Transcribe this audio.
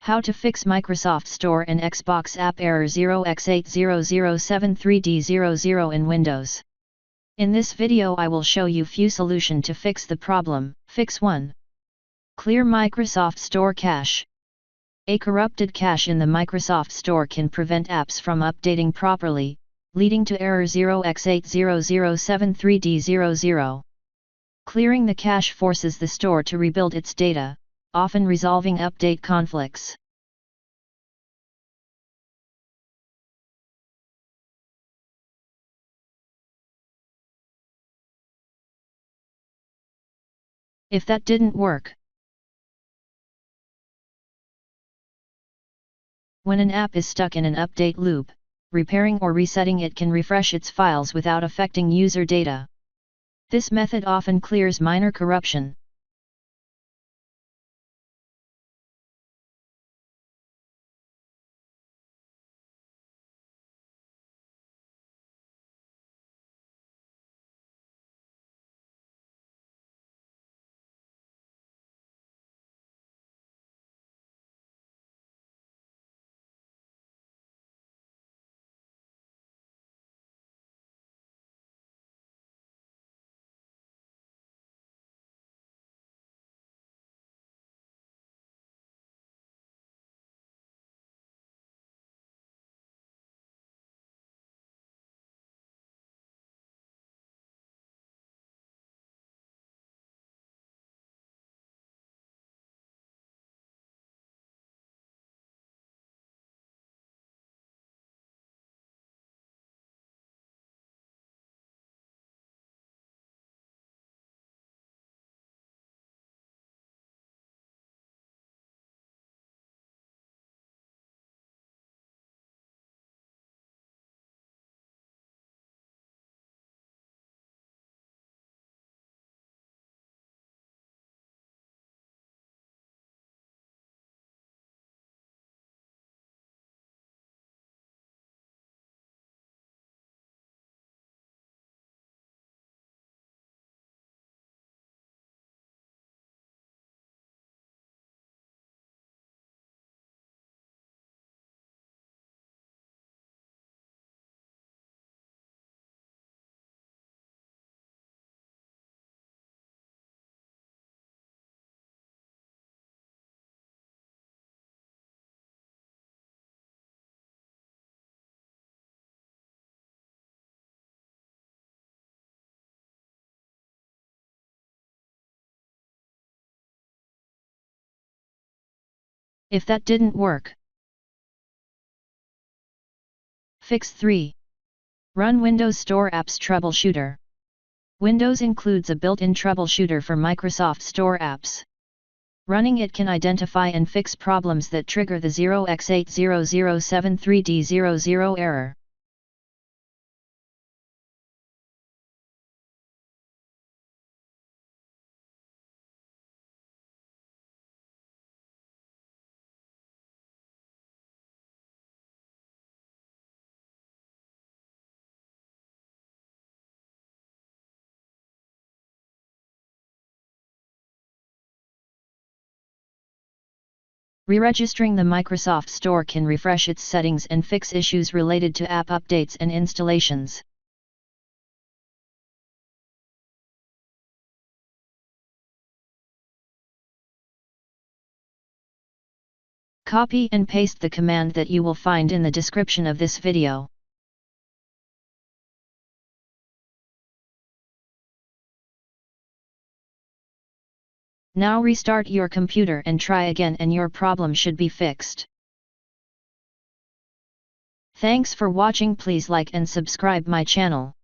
How to fix Microsoft Store and Xbox app error 0x80073D00 in Windows. In this video I will show you few solution to fix the problem. Fix 1. Clear Microsoft Store cache. A corrupted cache in the Microsoft Store can prevent apps from updating properly, leading to error 0x80073D00. Clearing the cache forces the store to rebuild its data, often resolving update conflicts. If that didn't work, when an app is stuck in an update loop, repairing or resetting it can refresh its files without affecting user data. This method often clears minor corruption. If that didn't work, Fix 3. Run Windows Store Apps Troubleshooter. Windows includes a built-in troubleshooter for Microsoft Store apps. Running it can identify and fix problems that trigger the 0x80073D00 error. Re-registering the Microsoft Store can refresh its settings and fix issues related to app updates and installations. Copy and paste the command that you will find in the description of this video. Now restart your computer and try again and your problem should be fixed. Thanks for watching. Please like and subscribe my channel.